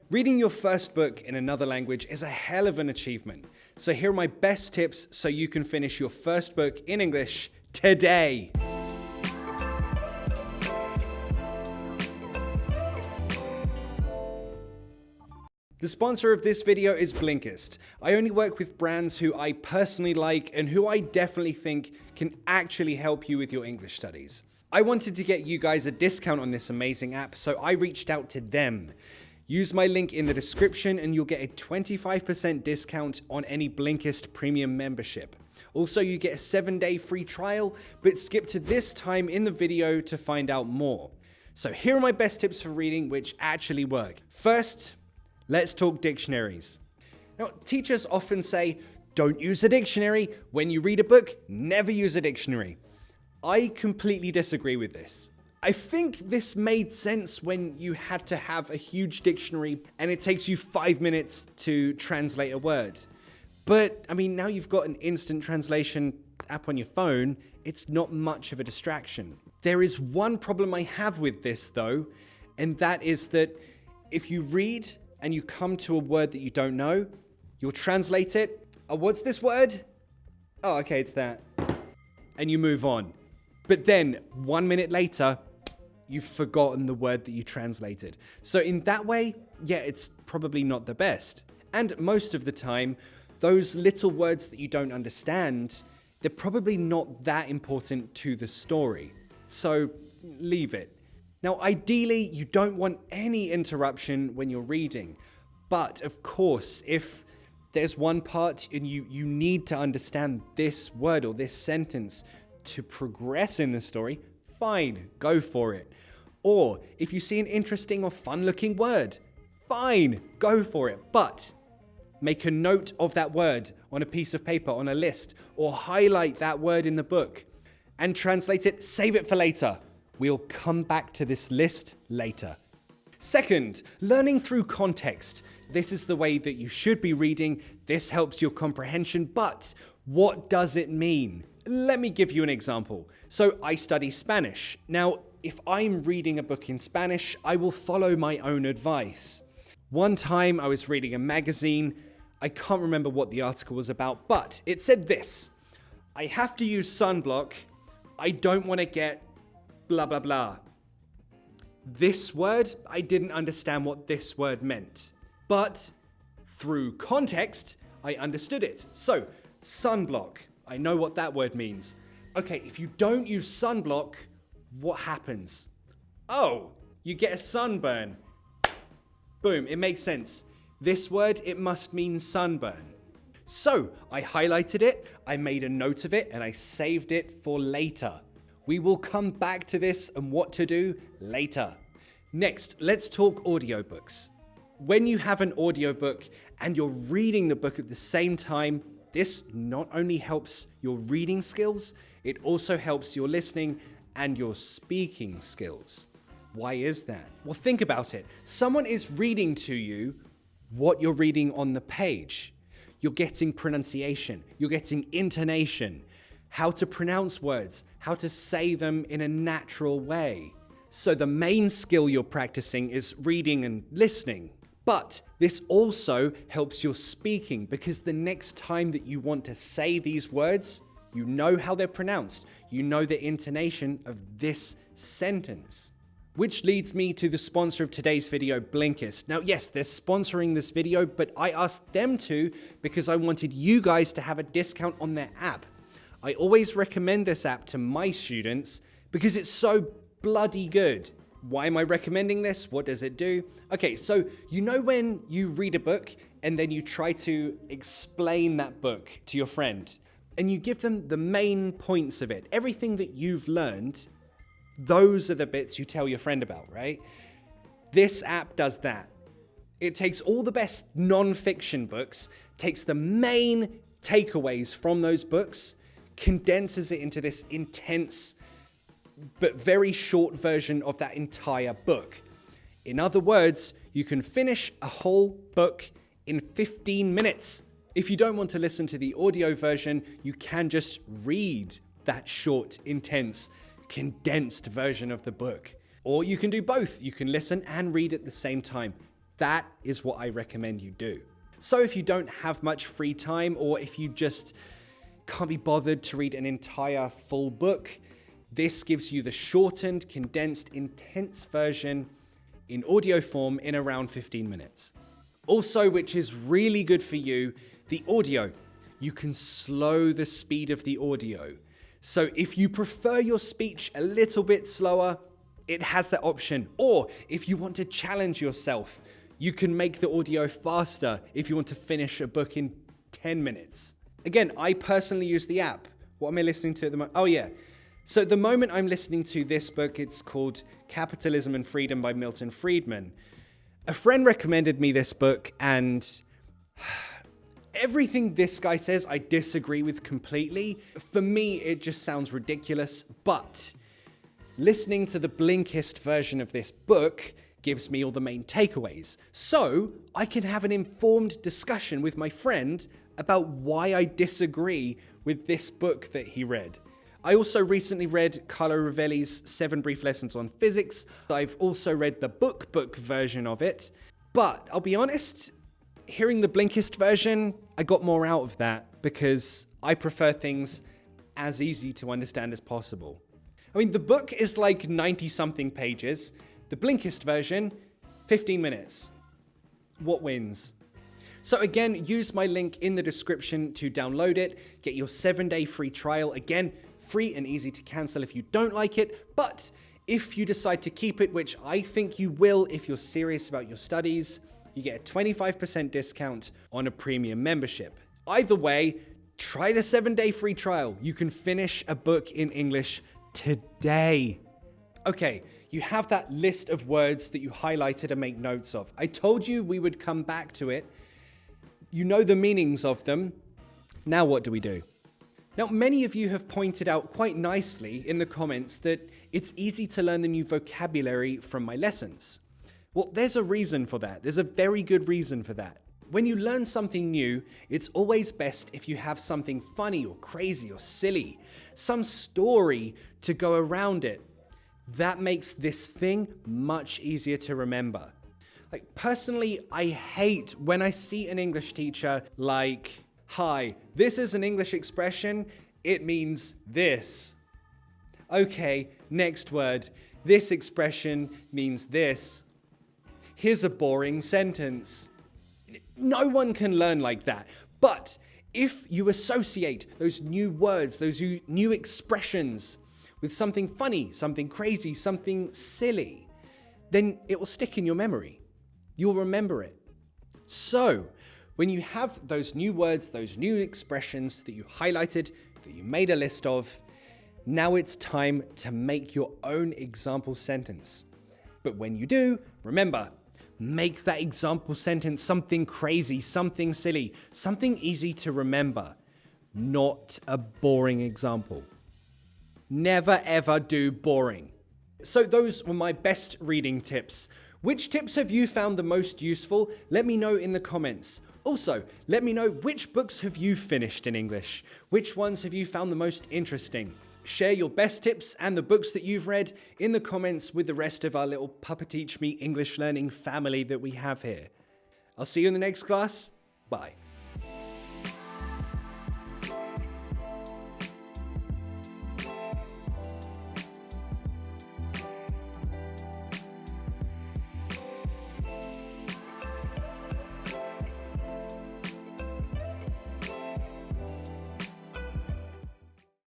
Reading your first book in another language is a hell of an achievement. So here are my best tips so you can finish your first book in English today. The sponsor of this video is Blinkist. I only work with brands who I personally like and who I definitely think can actually help you with your English studies. I wanted to get you guys a discount on this amazing app, so I reached out to them. Use my link in the description and you'll get a 25% discount on any Blinkist premium membership. Also, you get a 7-day free trial, but skip to this time in the video to find out more. So here are my best tips for reading which actually work. First, let's talk dictionaries. Now, teachers often say, don't use a dictionary. When you read a book, never use a dictionary. I completely disagree with this. I think this made sense when you had to have a huge dictionary and it takes you 5 minutes to translate a word. But, now you've got an instant translation app on your phone, it's not much of a distraction. There is one problem I have with this though, and that is that if you read and you come to a word that you don't know, you'll translate it. Oh, what's this word? Oh, okay, it's that. And you move on. But then 1 minute later, you've forgotten the word that you translated. So in that way, yeah, it's probably not the best. And most of the time, those little words that you don't understand, they're probably not that important to the story. So leave it. Now, ideally, you don't want any interruption when you're reading. But of course, if there's one part and you need to understand this word or this sentence to progress in the story, fine, go for it. Or if you see an interesting or fun-looking word, fine, go for it. But make a note of that word on a piece of paper, on a list, or highlight that word in the book and translate it, save it for later. We'll come back to this list later. Second, learning through context. This is the way that you should be reading. This helps your comprehension, but what does it mean? Let me give you an example. So I study Spanish. Now, if I'm reading a book in Spanish, I will follow my own advice. One time I was reading a magazine. I can't remember what the article was about, but it said this: I have to use sunblock. I don't want to get blah, blah, blah. This word, I didn't understand what this word meant. But through context, I understood it. So, sunblock. I know what that word means. Okay, if you don't use sunblock, what happens? Oh, you get a sunburn. Boom, it makes sense. This word, it must mean sunburn. So, I highlighted it, I made a note of it, and I saved it for later. We will come back to this and what to do later. Next, let's talk audiobooks. When you have an audiobook and you're reading the book at the same time, this not only helps your reading skills, it also helps your listening and your speaking skills. Why is that? Well, think about it. Someone is reading to you what you're reading on the page. You're getting pronunciation, you're getting intonation, how to pronounce words, how to say them in a natural way. So the main skill you're practicing is reading and listening. But this also helps your speaking, because the next time that you want to say these words, you know how they're pronounced. You know the intonation of this sentence. Which leads me to the sponsor of today's video, Blinkist. Now, yes, they're sponsoring this video, but I asked them to because I wanted you guys to have a discount on their app. I always recommend this app to my students because it's so bloody good. Why am I recommending this? What does it do? Okay, so you know when you read a book and then you try to explain that book to your friend and you give them the main points of it, everything that you've learned, those are the bits you tell your friend about, right? This app does that. It takes all the best non-fiction books, takes the main takeaways from those books, condenses it into this intense but very short version of that entire book. In other words, you can finish a whole book in 15 minutes. If you don't want to listen to the audio version, you can just read that short, intense, condensed version of the book. Or you can do both. You can listen and read at the same time. That is what I recommend you do. So if you don't have much free time, or if you just can't be bothered to read an entire full book, this gives you the shortened, condensed, intense version in audio form in around 15 minutes. Also, which is really good for you, the audio. You can slow the speed of the audio. So if you prefer your speech a little bit slower, it has that option. Or if you want to challenge yourself, you can make the audio faster if you want to finish a book in 10 minutes. Again, I personally use the app. What am I listening to at the moment? Oh yeah. So at the moment I'm listening to this book. It's called Capitalism and Freedom by Milton Friedman. A friend recommended me this book, and everything this guy says I disagree with completely. For me, it just sounds ridiculous, but listening to the Blinkist version of this book gives me all the main takeaways. So I can have an informed discussion with my friend about why I disagree with this book that he read. I also recently read Carlo Rovelli's 7 Brief Lessons on Physics. I've also read the book version of it. But I'll be honest, hearing the Blinkist version, I got more out of that because I prefer things as easy to understand as possible. I mean, the book is like 90-something pages. The Blinkist version, 15 minutes. What wins? So again, use my link in the description to download it. Get your 7-day free trial. Again, free and easy to cancel if you don't like it. But if you decide to keep it, which I think you will if you're serious about your studies, you get a 25% discount on a premium membership. Either way, try the 7-day free trial. You can finish a book in English today. Okay, you have that list of words that you highlighted and make notes of. I told you we would come back to it. You know the meanings of them. Now what do we do? Now, many of you have pointed out quite nicely in the comments that it's easy to learn the new vocabulary from my lessons. Well, there's a reason for that. There's a very good reason for that. When you learn something new, it's always best if you have something funny or crazy or silly, some story to go around it. That makes this thing much easier to remember. Like, personally, I hate when I see an English teacher like, "Hi, this is an English expression. It means this." Okay, next word. This expression means this. Here's a boring sentence. No one can learn like that. But if you associate those new words, those new expressions with something funny, something crazy, something silly, then it will stick in your memory. You'll remember it. So, when you have those new words, those new expressions that you highlighted, that you made a list of, now it's time to make your own example sentence. But when you do, remember, make that example sentence something crazy, something silly, something easy to remember, not a boring example. Never ever do boring. So those were my best reading tips. Which tips have you found the most useful? Let me know in the comments. Also, let me know which books have you finished in English? Which ones have you found the most interesting? Share your best tips and the books that you've read in the comments with the rest of our little Papa Teach Me English learning family that we have here. I'll see you in the next class. Bye.